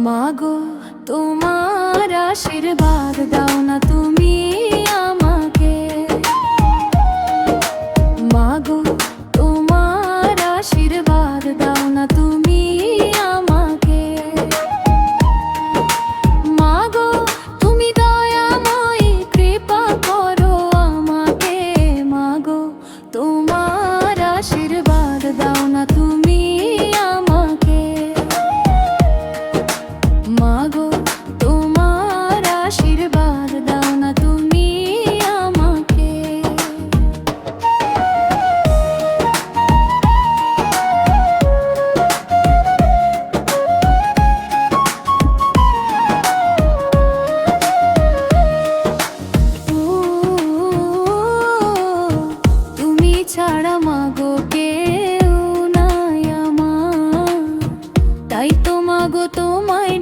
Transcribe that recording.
মাগো তোমার আশীর্বাদ দাও না তুমি আমাকে। মাগো তোমার আশীর্বাদ দাও না তুমি আমাকে। মাগো তুমি দয়াময়ী কৃপা করো আমাকে। মাগো তোমার আশীর্বাদ দাও না তুমি আমাকে। মাগো তোমার আশীর্বাদ দাও না তুমি আমাকে। তুমি ছাড়া মাগো কেউ নাই আমার, তাই তো মাগো তোমায়